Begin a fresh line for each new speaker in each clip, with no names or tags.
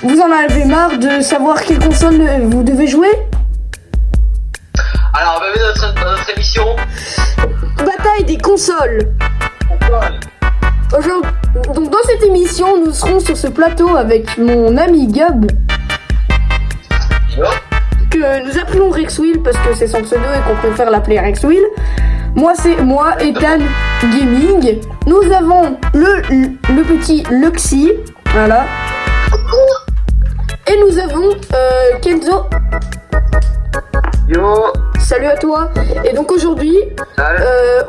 Vous en avez marre de savoir quelle console vous devez jouer?
Alors, bienvenue dans notre émission.
Bataille des consoles. Aujourd'hui, donc dans cette émission, nous serons sur ce plateau avec mon ami Gab, que nous appelons Rexwill parce que c'est son pseudo et qu'on préfère l'appeler Rexwill. Moi, c'est moi, Ethan Gaming. Nous avons le petit Luxy, voilà. Et nous avons Kenzo.
Yo.
Salut à toi. Et donc aujourd'hui,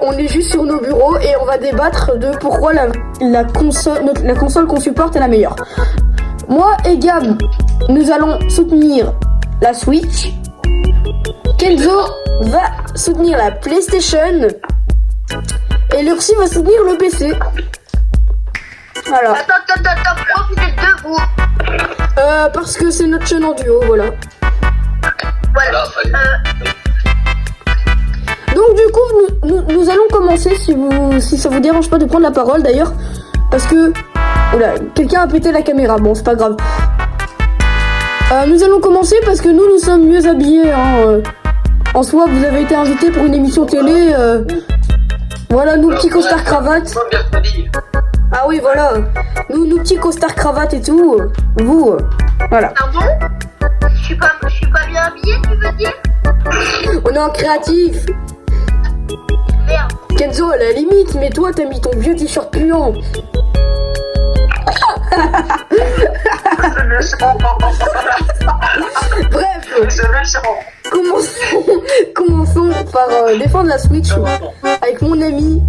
on est juste sur nos bureaux et on va débattre de pourquoi la console qu'on supporte est la meilleure. Moi et Gab, nous allons soutenir la Switch. Kenzo va soutenir la PlayStation. Et Luxy va soutenir le PC. Voilà.
Attends, pourquoi vous êtes deux, vous?
Parce que c'est notre chaîne en duo, voilà.
Voilà.
Donc du coup, nous allons commencer, si ça vous dérange pas de prendre la parole d'ailleurs, parce que... Oula, quelqu'un a pété la caméra, bon c'est pas grave. Nous allons commencer parce que nous sommes mieux habillés, hein. En soi, vous avez été invité pour une émission télé, voilà, nous petits costards cravates. Ah oui, voilà, nous petits costards cravates et tout, vous, voilà.
Ah bon? Je suis pas bien habillé, tu veux dire?
On est en créatif.
Merde.
Kenzo, à la limite, mais toi, t'as mis ton vieux t-shirt puant. Bref, commençons par défendre la Switch avec mon ami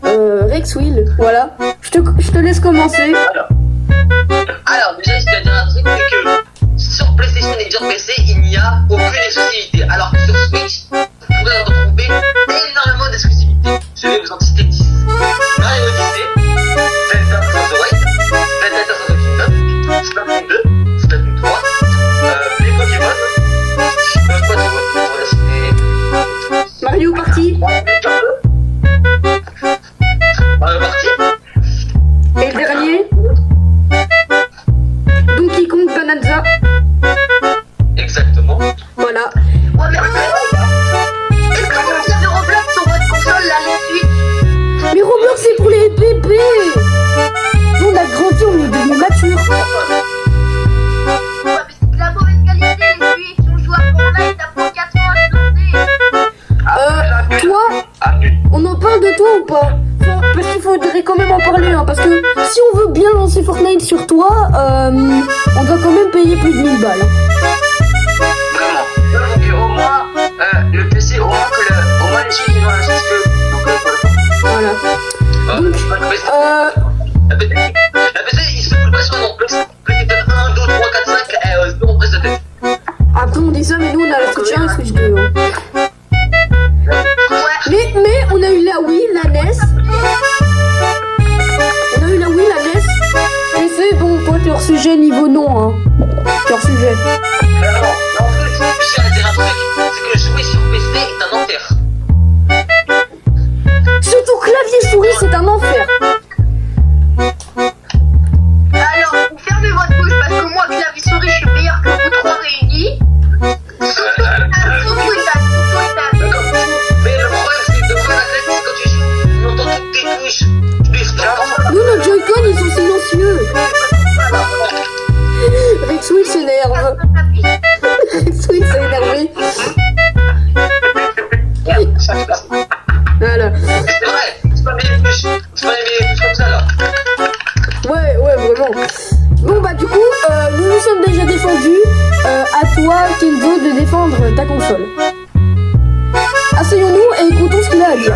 Rexwill. Voilà, je te laisse commencer.
Alors, déjà, je dois dire un truc, c'est que sur PlayStation et sur PC, il n'y a aucune exclusivité. Alors que sur Switch, vous pourrez retrouver énormément d'exclusivités. Je vais vous en citer 10. Mario Odyssey, Zelda Breath of the Wild, Zelda Tears of the Kingdom, Splatoon 2, Splatoon 3, les Pokémon, quoi d'autre, on va citer...
Mario Party.
Mario Party.
Et le dernier, Donkey Kong Bonanza.
Exactement.
Voilà.
Ouais, mais est-ce que vous avez Roblox sur votre console, là, les Switch?
Mais Roblox, c'est pour les bébés. Nous, on a grandi, on est devenus matures.
Ouais, mais c'est de la mauvaise qualité, les Switch. On joue à Fortnite, ça prend 4 ans à se lancer.
Toi, on en parle de toi ou pas? Parce qu'il faudrait quand même en parler, hein, parce que si on veut bien lancer Fortnite sur toi, on doit quand même payer plus de 1000 balles.
Vraiment. Donc au moins, le PC, au moins les chiffres ils vont la chose que. Donc
Voilà. Donc,
la PC, il se fout pas sur non plus. PlayStation 1, 2, 3, 4, 5, on presse la tête.
après on dit ça, mais nous on a la Switch 1 et la Switch 2. Hein.
Ouais.
Mais on a eu la Wii, la NES. On a eu la Wii, la NES. PC, bon, toi t'es hors sujet niveau non, hein. T'es hors sujet.
Non, en fait, je tiens à dire un truc, c'est que jouer sur PC est un enfer.
Surtout clavier souris, c'est un enfer.
Alors, vous fermez votre bouche parce que moi, clavier souris, je suis meilleur que vous trois réunis. Surtout Ethan.
Mais le problème, c'est que devant la tête, c'est quand tu joues, on entend toutes tes touches.
Nous, nos Joy-Con, ils sont silencieux. Rexwill s'énerve. Rexwill s'est énervé. Voilà.
C'est vrai, c'est pas mes touches. C'est pas mes touches comme ça là.
Ouais, vraiment. Bon, bah, du coup, nous nous sommes déjà défendus. À toi, Kenzo, de défendre ta console. Asseyons-nous et écoutons ce qu'il a à dire.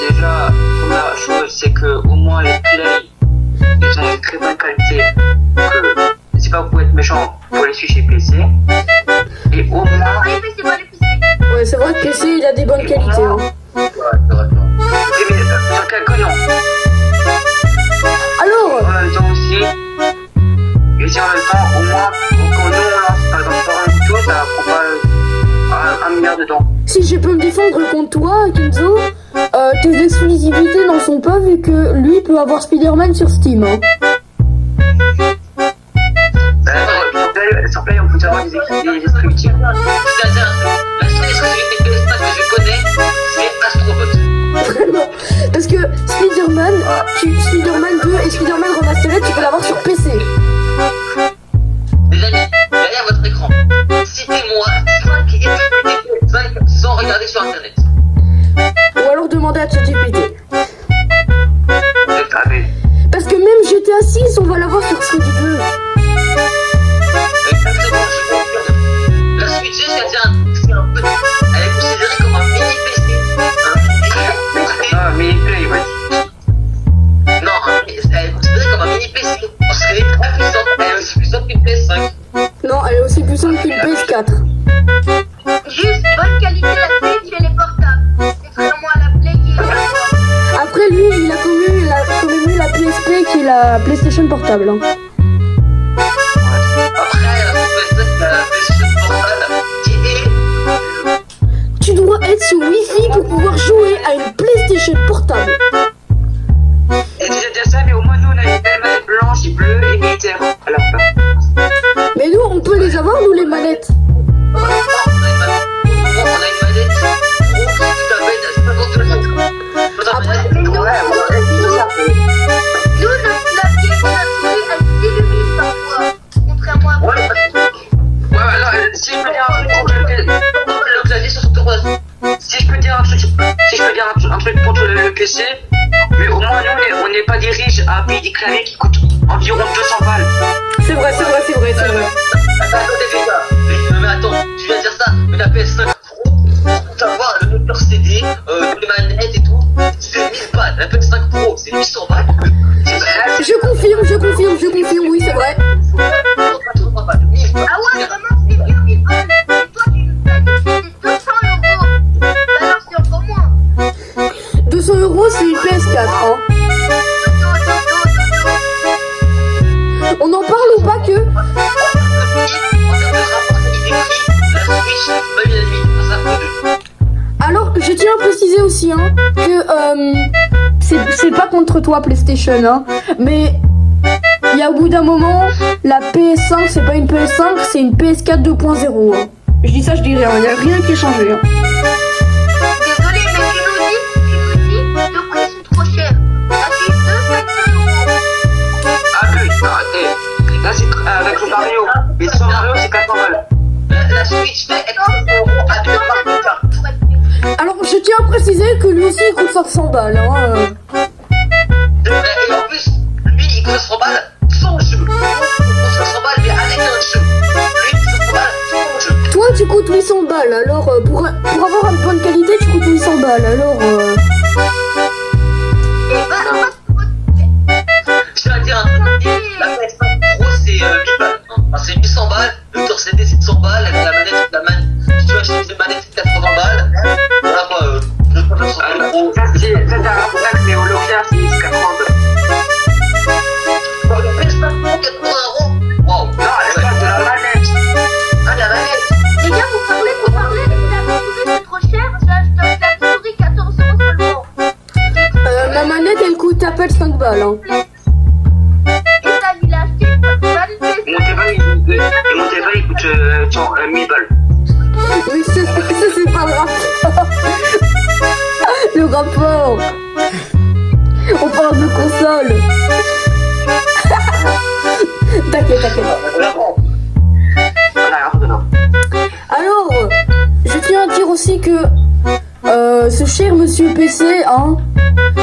Déjà, première chose, c'est que au moins les plays, ils ont une très bonne qualité. Que c'est pas pour être méchant pour les Switch et PC. Et au moins.
Ouais, c'est vrai que PC, il a des bonnes qualités. Hein.
Ouais, c'est vrai. Et mais sur quel cognon?
Alors,
En même temps aussi. Et si en même temps, au moins, quand nous on lance par exemple sur un tout, ça prend pas 1 milliard de temps.
si je peux me défendre contre toi, Kenzo, tes exclusivités n'en sont pas vu que lui peut avoir Spider-Man sur Steam. Hein.
des exclusivités.
C'est-à-dire, la seule exclusivité PS5 que je connais, c'est Astrobot.
Vraiment. Parce que Spider-Man 2 et Spider-Man Remastered, tu peux l'avoir sur PC.
Les amis, derrière votre écran, citez-moi 5 exclusivités PS5 sans regarder sur internet.
Ou alors demandez à ChatGPT.
Je savais.
Parce que même GTA 6, on va l'avoir sur Switch 2.
Exactement, je confirme. La Switch 2, c'est un peu. Elle est considérée comme un mini PC.
Ah, mais play, ouais.
Non, elle est considérée comme un mini PC. Parce qu'elle est très puissante. Elle est aussi puissante qu'une PS5.
Non, elle est aussi puissante qu'une PS4.
Juste bonne qualité la Switch et les portables. Contrairement à la Play qui est...
Après, lui, il a quand même eu la PSP qui est la PlayStation portable. Hein.
Après, la PlayStation portable qui est.
Tu dois être sur Wi-Fi pour pouvoir jouer à une PlayStation portable.
Et déjà déjà ça, mais au moins nous on a une belle manette blanche et bleue et militaire à la fin.
Mais nous, on peut les avoir, nous, les manettes.
On a une manette pro qui coûte à peine 50 €.
Nous, notre clavier et notre souris, elles s'illuminent parfois. Contrairement à
Ouais, alors, si je peux dire un truc pour
Le clavier sur son tournoi.
si je peux dire un truc pour le PC, mais au moins nous on n'est pas des riches à payer des claviers qui coûtent environ 200 balles.
C'est vrai.
Attends, les gars. Mais attends, tu viens de dire ça, mais la PS5 Pro, pour avoir le lecteur CD, les manettes et tout, c'est 1000 balles. La PS5 Pro, c'est 800 balles.
Je confirme, oui, c'est vrai.
Ah ouais, vraiment, c'est bien 1000 balles. Et toi, tu nous as dit que c'était 200 €. Bah alors, c'est encore moins.
200 €, c'est une PS4. Hein. On en parle ou pas que
En termes de rapport qualité-prix, la Switch, pas unanimité, ça fait 2.
Alors, je tiens à préciser aussi hein, que c'est pas contre toi PlayStation, hein, mais il y a au bout d'un moment, la PS5 c'est pas une PS5, c'est une PS4 2.0. Hein. Je dis ça, je dis rien, il y a rien qui est changé. Hein.
Désolé, mais tu nous dis, le prix c'est trop cher. La Switch 2, 500 €.
Ah que, arrêtez. Là c'est avec le Mario, mais sans Mario c'est 400 balles.
La Switch fait extrêmement à 2 par
Alors, je tiens à préciser que lui aussi il coûte 500 balles. Hein.
Et en plus, lui il coûte 500 balles sans jeu. Il coûte 500 balles mais avec un jeu. Lui, 500 balles sans jeu.
Toi, tu coûtes 800 balles, alors pour avoir une bonne qualité, tu coûtes 800 balles, alors...
Je tiens à dire un truc, la PS5 Pro c'est 1000 balles. Enfin, c'est 800 balles, le lecteur CD c'est 100 balles, avec la manette, si tu veux acheter une manette c'est 80 balles. Voilà quoi, le problème sur le Pro.
Ça c'est un rapport, mais au Leclerc c'est 80 balles.
Le PS5 Pro 80 €. Waouh.
Non, elle parle de la manette.
Ah la manette.
Les gars, vous parlez, mais la souris c'est trop cher. J'ai acheté la souris 14 € seulement.
ma manette, elle coûte à peine 5 balles, hein.
Et ça, il a acheté une manette.
Mon téléphone il coûte 1000 balles.
Mais c'est pas grave. Le rapport. On parle de console. T'inquiète. Alors, je tiens à dire aussi que ce cher monsieur PC, hein,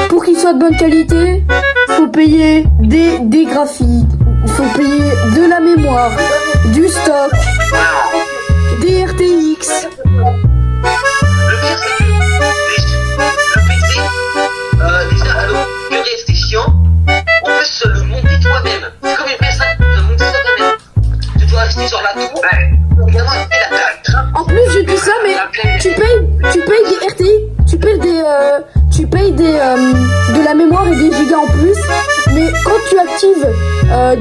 pour qu'il soit de bonne qualité, faut payer des graphiques, faut payer de la mémoire, du stock, des RTX.
Le pire c'est que le PC, déjà à l'autre c'est chiant. En plus le monter toi-même. C'est comme une PS5, tu dois monter toi-même. Tu dois acheter sur la tour. Évidemment,
En plus, je dis ça, mais tu payes des RTX, tu payes de la mémoire et des gigas en plus. Mais quand tu actives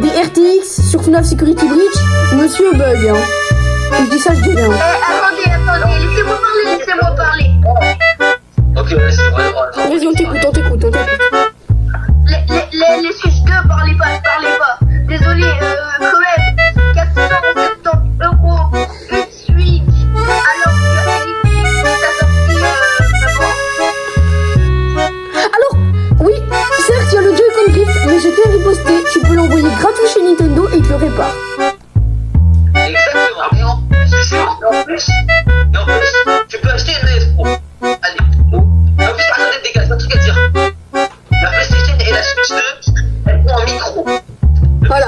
des RTX sur FNAF Security Breach, monsieur bug. Hein. Je dis ça, je dis rien.
Attendez, laissez-moi parler.
Ok, ouais, c'est vrai.
Vas-y, on t'écoute.
Les Switch 2, parlez pas. Désolé, quand même, 470 €.
part.
Exactement. Et en plus, tu peux acheter une manette pro. Allez. En plus, attendez, les gars, c'est un truc à dire. La PlayStation et la Switch 2, elles ont un micro.
Voilà.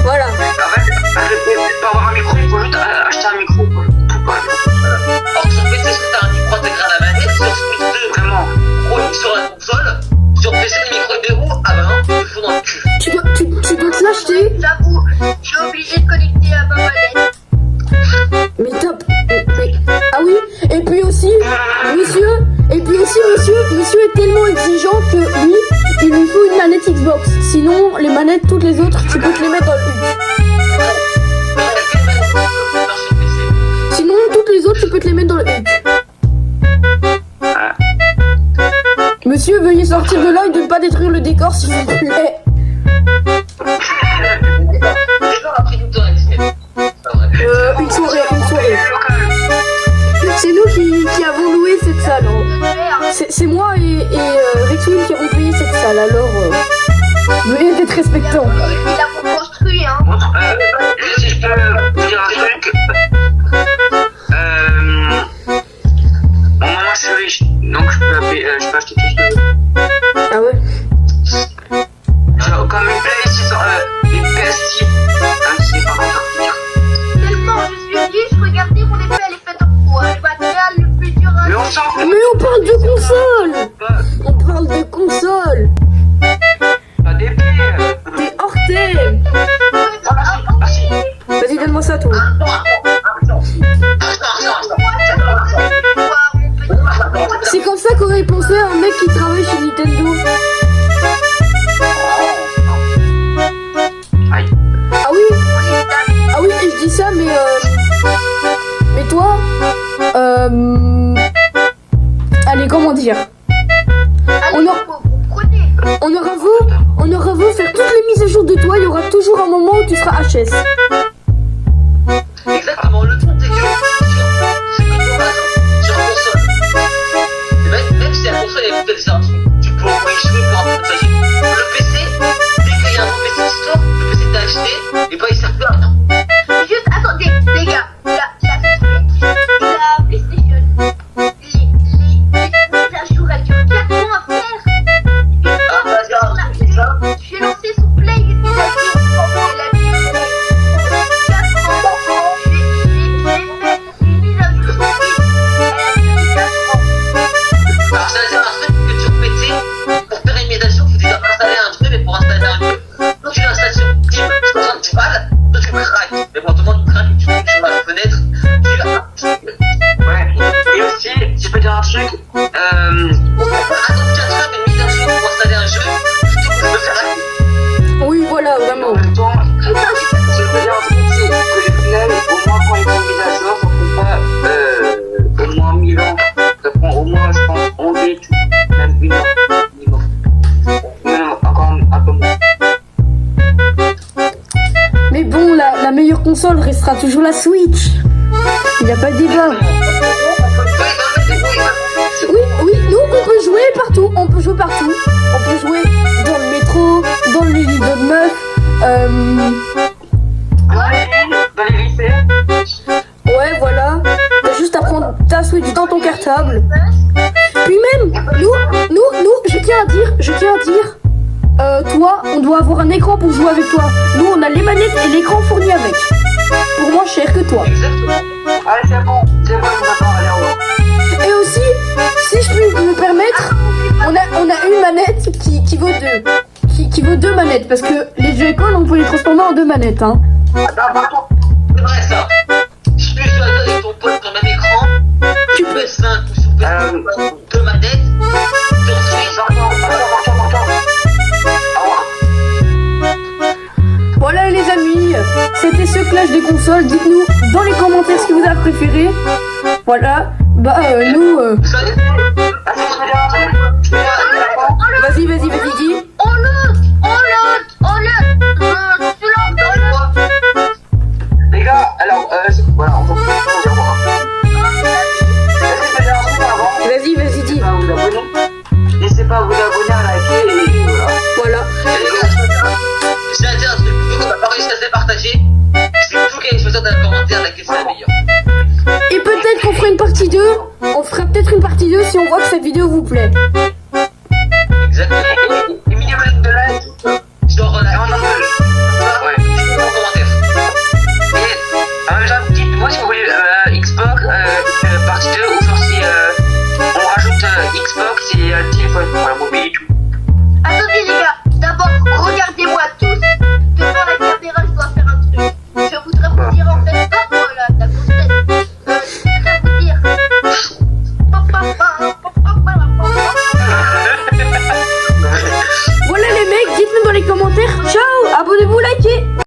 Voilà.
En fait, pour avoir un micro, il faut juste acheter un micro. Quoi.
Or, sur PlayStation, t'as un micro intégré à la manette. Sur Switch 2,
Vraiment.
gros, sur la console. Sur PC, le micro est verrou. Ah bah non, il te faut dans le cul.
Tu dois te l'acheter.
J'avoue, je suis obligée de connecter à ma manette.
Mais top. Ah oui. Et puis aussi, monsieur est tellement exigeant que lui, il lui faut une manette Xbox. Sinon, les manettes, toutes les autres, tu peux te les mettre dans le huc. Sinon, toutes les autres, tu peux te les mettre dans le huc. Monsieur, veuillez sortir de là et de ne pas détruire le décor, s'il vous plaît.
Les gens ont pris du temps à Disney.
Une soirée. C'est nous qui avons loué cette salle. Hein. C'est moi et Rexwin qui avons payé cette salle, alors veuillez être respectants.
Il a construit, hein.
Si je peux vous dire un truc. Bon, moi je suis riche, donc je peux acheter tout ce que je veux.
Ah ouais.
Genre, comme une PS6, une PS6, je sais pas comment dire.
Tellement je suis riche, regardez mon épée, elle est faite en bois. Le matériel le plus dur à
Mais on s'en fout.
Mais on parle de console. On parle de console.
Pas d'épée.
T'es hors thème. Vas-y, donne-moi ça, toi. C'est comme ça qu'aurait pensé un mec qui travaille chez Nintendo.
Aïe.
Ah oui. Ah oui, et je dis ça, mais toi, allez, comment dire, on aura beau faire toutes les mises à jour de toi, il y aura toujours un moment où tu seras HS.
Exactement, le truc c'est que sur console, même si la console est peut-être tu peux au moins y jouer pour un peu de s'agir. Le PC, dès qu'il y a un nouveau PC qui sort, le PC que t'as acheté, et bah il sert plus à rien.
Juste, attendez, les gars, la Switch, la PlayStation, les mises à jour, elles durent 4 ans à faire. J'ai lancé son Play, une mise à jour, elle a mis 4 ans. J'ai fait une mise à jour sur Switch, elle a duré 4 ans.
Alors ça veut dire un truc que sur PC, pour faire une mise à jour, il faut déjà installer un truc, mais pour installer un jeu, quand tu l'installes sur Steam, c'est 70 balles, toi tu craques. Mais bon, tout le monde craque, tu tombes sur la fenêtre,
Ouais. Et aussi, si je peux dire un truc,
on peut pas attendre 4 heures d'une mise à jour pour installer un jeu, plutôt que de le faire rapide.
Oui, voilà,
en
vraiment.
même temps, si je peux dire un truc, c'est que les finales, au moins quand ils font une mise à jour, ça prend pas au moins 1000 ans. Ça prend au moins, je pense, 11 et tout, même 1 an minimum. Même encore un peu moins.
Mais bon, la meilleure console restera toujours la Switch. Il n'y a pas de débat. Oui, nous on peut jouer partout. On peut jouer partout. On peut jouer dans le métro, dans le lit de meuf.
Dans les lycées.
Ouais, voilà. T'as juste à prendre ta Switch dans ton cartable. Puis même, nous, je tiens à dire, toi, on doit avoir un écran pour jouer avec toi. Nous, on a les manettes et l'écran fourni avec. Pour moins cher que toi.
Exactement.
Allez, c'est bon, je vais aller en haut.
Et aussi, si je peux me permettre, on a une manette qui vaut deux. Qui vaut 2 manettes. Parce que les Joy-Con, on peut les transformer en 2 manettes, hein.
Attends.
C'est vrai ça. Si tu peux jouer avec ton pote sur le même écran, tu peux PS5 ou sur PS5, 2 manettes, sur Switch.
Voilà les amis, c'était ce clash des consoles. Dites-nous dans les commentaires ce que vous avez préféré. Voilà, nous... Vas-y, dis.
On loot.
Les gars, alors, voilà, on va dire moi.
Vas-y, dis.
N'hésitez pas à vous abonner, à liker et voilà.
Voilà.
J'ai à dire un truc. juste à se partager. C'est vous qui allez choisir dans les commentaires laquelle c'est la meilleure.
Et peut-être qu'on fera une partie 2. On fera peut-être une partie 2 si on voit que cette vidéo vous plaît.